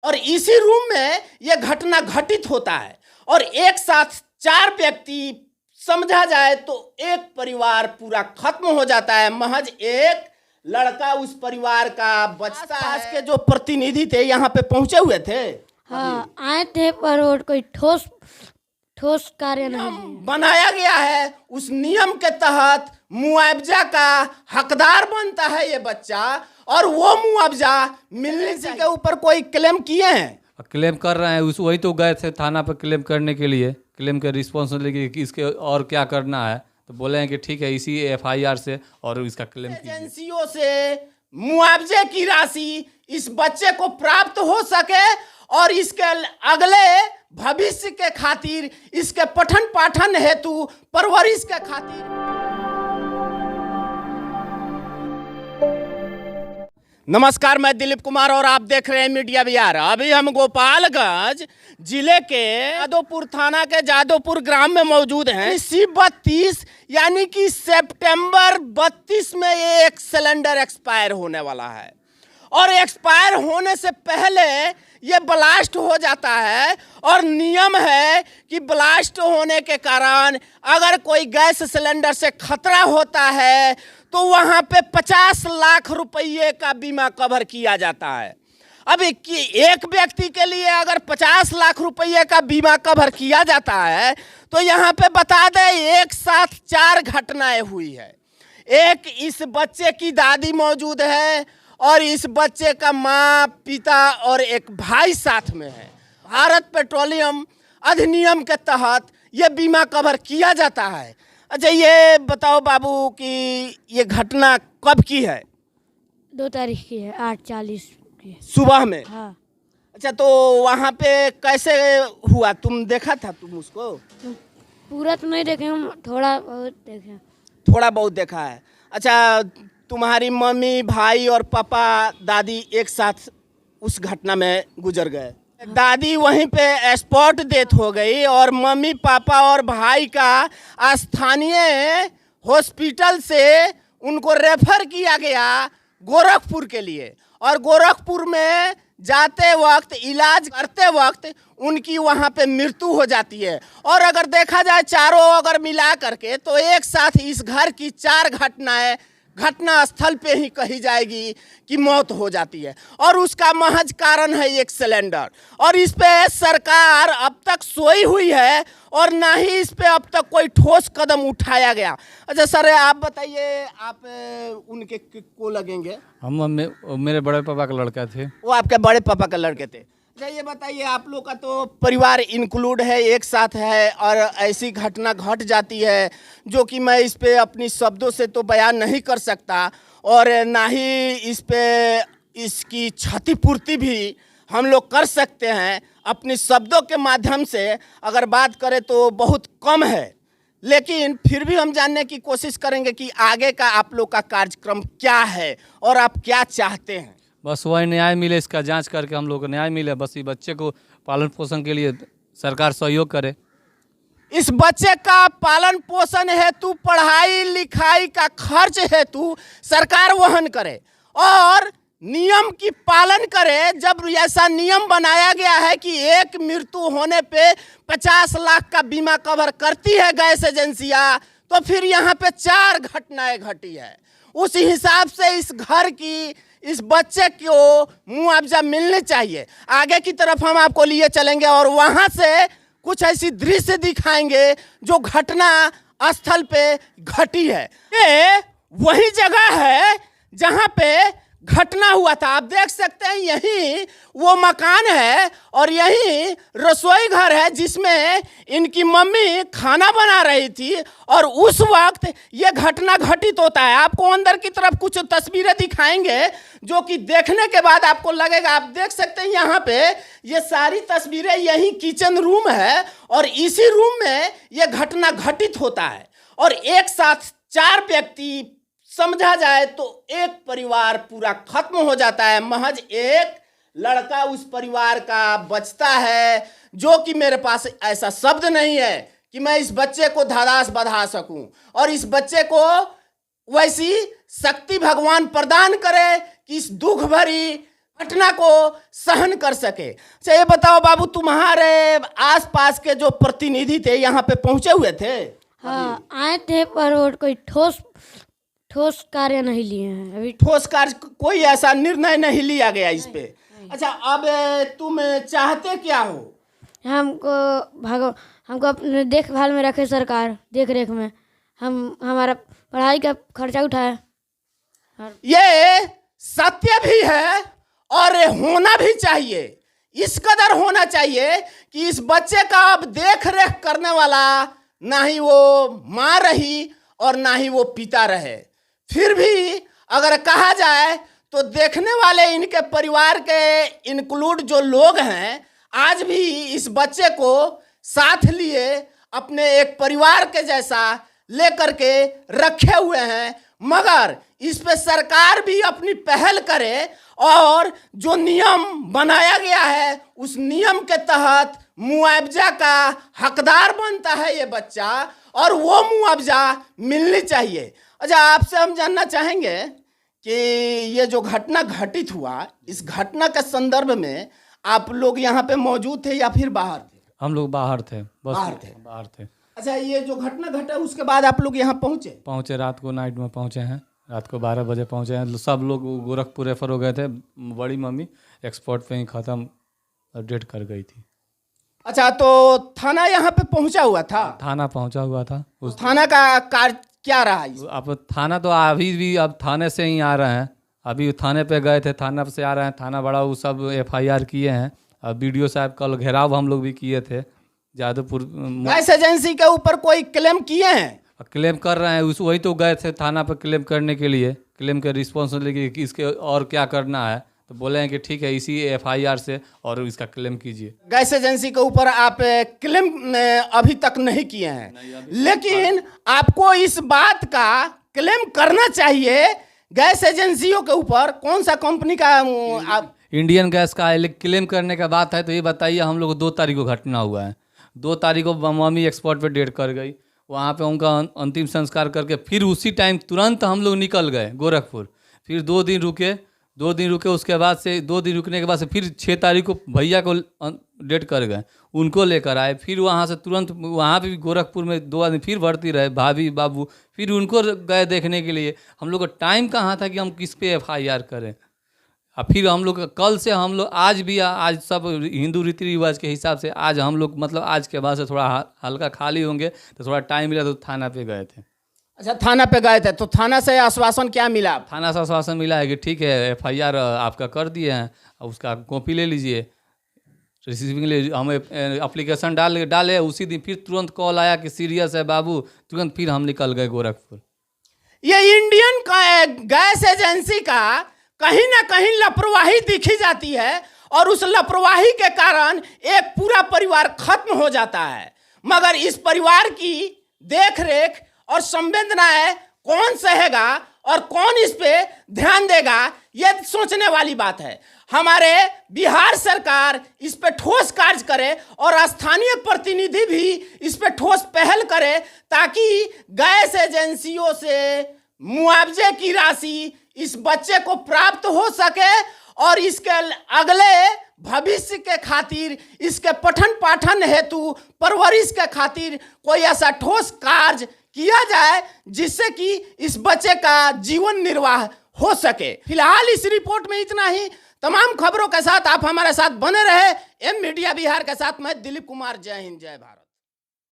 और इसी रूम में यह घटना घटित होता है और एक साथ 4 व्यक्ति, समझा जाए तो एक परिवार पूरा खत्म हो जाता है। महज एक लड़का उस परिवार का बचता है। के जो प्रतिनिधि थे यहाँ पे पहुंचे हुए थे, हाँ आए थे, पर और कोई ठोस कार्य नहीं बनाया गया है। उस नियम के तहत मुआवजा का हकदार बनता है ये बच्चा, और वो मुआवजा मिलने से के ऊपर कोई क्लेम किए हैं, क्लेम कर रहे हैं। वही तो गए थे थाना पर क्लेम करने के लिए, क्लेम के रिस्पॉन्स लेके कि इसके और क्या करना है, तो बोले हैं कि ठीक है इसी FIR से और इसका क्लेम एजेंसियों से मुआवजे की राशि इस बच्चे को प्राप्त हो सके और इसके अगले भविष्य के खातिर, इसके पठन पाठन हेतु, परवरिश के खातिर। नमस्कार, मैं दिलीप कुमार और आप देख रहे हैं मीडिया बिहार। अभी हम गोपालगंज जिले के जादोपुर थाना के जादोपुर ग्राम में मौजूद हैं। इसी 32 यानी कि सितंबर 32 में ये एक सिलेंडर एक्सपायर होने वाला है और एक्सपायर होने से पहले ये ब्लास्ट हो जाता है। और नियम है कि ब्लास्ट होने के कारण अगर कोई गैस सिलेंडर से खतरा होता है तो वहाँ पे 50 लाख रुपये का बीमा कवर किया जाता है। अब एक व्यक्ति के लिए अगर 50 लाख रुपये का बीमा कवर किया जाता है तो यहाँ पे बता दें एक साथ 4 घटनाएं हुई है। एक, इस बच्चे की दादी मौजूद है और इस बच्चे का माँ, पिता और एक भाई साथ में है। भारत पेट्रोलियम अधिनियम के तहत ये बीमा कवर किया जाता है। अच्छा ये बताओ बाबू कि ये घटना कब की है? 2 तारीख की है, 8:40 की सुबह में। हाँ। अच्छा तो वहाँ पे कैसे हुआ, तुम देखा था तुम उसको? पूरा तो नहीं देखे हम, थोड़ा बहुत देखे। थोड़ा बहुत देखा है। अच्छा तुम्हारी मम्मी, भाई और पापा, दादी एक साथ उस घटना में गुजर गए। दादी वहीं पे स्पॉट डेथ हो गई और मम्मी, पापा और भाई का स्थानीय हॉस्पिटल से उनको रेफर किया गया गोरखपुर के लिए। और गोरखपुर में जाते वक्त, इलाज करते वक्त उनकी वहाँ पे मृत्यु हो जाती है। और अगर देखा जाए चारों अगर मिला करके तो एक साथ इस घर की 4 घटनाएं घटना स्थल पे ही कही जाएगी कि मौत हो जाती है। और उसका महज कारण है एक सिलेंडर। और इस पे सरकार अब तक सोई हुई है और ना ही इस पे अब तक कोई ठोस कदम उठाया गया। अच्छा सर आप बताइए, आप उनके को लगेंगे? हम मेरे बड़े पापा का लड़का थे। वो आपके बड़े पापा के लड़के थे। अच्छा ये बताइए, आप लोग का तो परिवार इंक्लूड है, एक साथ है और ऐसी घटना घट जाती है जो कि मैं इस पे अपनी शब्दों से तो बयान नहीं कर सकता और ना ही इस पे इसकी क्षतिपूर्ति भी हम लोग कर सकते हैं। अपनी शब्दों के माध्यम से अगर बात करें तो बहुत कम है, लेकिन फिर भी हम जानने की कोशिश करेंगे कि आगे का आप लोग का कार्यक्रम क्या है और आप क्या चाहते हैं। बस वही न्याय मिले, इसका जांच करके हम लोग को न्याय मिले। बस ये बच्चे को पालन पोषण के लिए सरकार सहयोग करे। इस बच्चे का पालन पोषण हेतु, पढ़ाई लिखाई का खर्च हेतु सरकार वहन करे और नियम की पालन करे। जब ऐसा नियम बनाया गया है कि एक मृत्यु होने पे 50 लाख का बीमा कवर करती है गैस एजेंसियां, तो फिर यहाँ पे 4 घटनाएं घटी है। उस हिसाब से इस घर की, इस बच्चे को मुआवजा मिलने चाहिए। आगे की तरफ हम आपको लिए चलेंगे और वहाँ से कुछ ऐसी दृश्य दिखाएंगे जो घटना स्थल पे घटी है। ये वही जगह है जहाँ पे घटना हुआ था। आप देख सकते हैं यही वो मकान है और यही रसोई घर है जिसमें इनकी मम्मी खाना बना रही थी और उस वक्त ये घटना घटित होता है। आपको अंदर की तरफ कुछ तस्वीरें दिखाएंगे जो कि देखने के बाद आपको लगेगा। आप देख सकते हैं यहाँ पे ये सारी तस्वीरें, यही किचन रूम है और इसी रूम में ये घटना घटित होता है और एक साथ 4 व्यक्ति, समझा जाए तो एक परिवार पूरा खत्म हो जाता है। महज एक लड़का उस परिवार का बचता है, जो कि मेरे पास ऐसा शब्द नहीं है कि मैं इस बच्चे को धाराश बधा सकूं और इस बच्चे को वैसी शक्ति भगवान प्रदान करे कि इस दुख भरी घटना को सहन कर सके। अच्छा ये बताओ बाबू, तुम्हारे आसपास के जो प्रतिनिधि थे यहाँ पे पहुंचे हुए थे? हाँ आए थे, पर वो कोई ठोस कार्य नहीं लिए हैं अभी। ठोस कार्य कोई ऐसा निर्णय नहीं लिया गया इस पे। अच्छा अब तुम चाहते क्या हो? हमको अपने देखभाल में रखे सरकार, देख रेख में हमारा पढ़ाई का खर्चा उठाए। ये सत्य भी है और होना भी चाहिए। इस कदर होना चाहिए कि इस बच्चे का अब देख रेख करने वाला ना ही वो माँ रही और ना ही वो पिता रहे। फिर भी अगर कहा जाए तो देखने वाले इनके परिवार के इंक्लूड जो लोग हैं आज भी इस बच्चे को साथ लिए अपने एक परिवार के जैसा लेकर के रखे हुए हैं। मगर इस पे सरकार भी अपनी पहल करे और जो नियम बनाया गया है उस नियम के तहत मुआवजा का हकदार बनता है ये बच्चा, और वो मुआवजा मिलनी चाहिए। अच्छा आपसे हम जानना चाहेंगे कि ये जो घटना घटित हुआ, इस घटना के संदर्भ में आप लोग यहाँ पे मौजूद थे या फिर बाहर थे? हम लोग बाहर थे, बस बाहर थे। अच्छा ये जो घटना घटा उसके बाद आप लोग यहाँ पहुँचे? रात को नाइट में पहुँचे हैं, रात को 12 बजे पहुँचे हैं। सब लोग गोरखपुर रेफर हो गए थे। बड़ी मम्मी एक्सपोर्ट पे ही ख़त्म, डेट कर गई थी। अच्छा तो थाना यहाँ पे पहुँचा हुआ था? थाना पहुँचा हुआ था। उस थाना का कार्य क्या रहा? अब थाना तो अभी भी अब थाने से ही आ रहे हैं। अभी थाने पे गए थे, थाना से आ रहे हैं। थाना बड़ा वो सब FIR किए हैं। अब BDO साहब कल घेराव हम लोग भी किए थे जादवपुर। गैस एजेंसी के ऊपर कोई क्लेम किए हैं? क्लेम कर रहे हैं, वही तो गए थे थाना पर क्लेम करने के लिए। क्लेम के रिस्पॉन्स लेके कि इसके और क्या करना है, तो बोले हैं कि ठीक है इसी FIR से और इसका क्लेम कीजिए। गैस एजेंसी के ऊपर आप क्लेम अभी तक नहीं किए हैं, लेकिन आपको इस बात का क्लेम करना चाहिए। गैस एजेंसियों के ऊपर कौन सा कंपनी का आप? इंडियन गैस का क्लेम करने का बात है तो ये बताइए, हम लोग 2 तारीख को घटना हुआ है। 2 तारीख को मम्मी एक्सपोर्ट पे डेट कर गई, वहाँ पे उनका अंतिम संस्कार करके फिर उसी टाइम तुरंत हम लोग निकल गए गोरखपुर। फिर 2 दिन रुके, उसके बाद से 2 दिन रुकने के बाद से फिर 6 तारीख को भैया को डेट कर गए, उनको लेकर आए। फिर वहाँ से तुरंत वहाँ पे भी गोरखपुर में 2 आदमी फिर भर्ती रहे, भाभी बाबू, फिर उनको गए देखने के लिए। हम लोग का टाइम कहाँ था कि हम किस पे FIR करें। और फिर हम लोग कल से हम लोग आज सब हिंदू रीति रिवाज के हिसाब से आज हम लोग मतलब आज के बाद से थोड़ा हल्का खाली होंगे, तो थोड़ा टाइम मिला तो थाना पे गए थे। अच्छा थाना पे गए थे, तो थाना से आश्वासन क्या मिला? थाना से आश्वासन मिला है कि ठीक है FIR आपका कर दिए हैं, उसका कॉपी ले लीजिए। रिसीविंग लिए हम एप्लीकेशन डाले उसी दिन फिर तुरंत कॉल आया कि सीरियस है बाबू, तुरंत फिर हम निकल गए गोरखपुर। ये इंडियन गैस एजेंसी का कहीं ना कहीं लापरवाही दिखी जाती है और उस लापरवाही के कारण एक पूरा परिवार खत्म हो जाता है। मगर इस परिवार की देख रेख और संवेदनाएं कौन सहेगा और कौन इस पे ध्यान देगा, ये सोचने वाली बात है। हमारे बिहार सरकार इस पे ठोस कार्य करे और स्थानीय प्रतिनिधि भी इस पे ठोस पहल करे ताकि गैस एजेंसियों से मुआवजे की राशि इस बच्चे को प्राप्त हो सके और इसके अगले भविष्य के खातिर, इसके पठन पाठन हेतु, परवरिश के खातिर कोई ऐसा ठोस कार्य किया जाए जिससे कि इस बच्चे का जीवन निर्वाह हो सके। फिलहाल इस रिपोर्ट में इतना ही। तमाम खबरों के साथ आप हमारे साथ बने रहे। एम मीडिया बिहार के साथ मैं दिलीप कुमार। जय हिंद, जय भारत।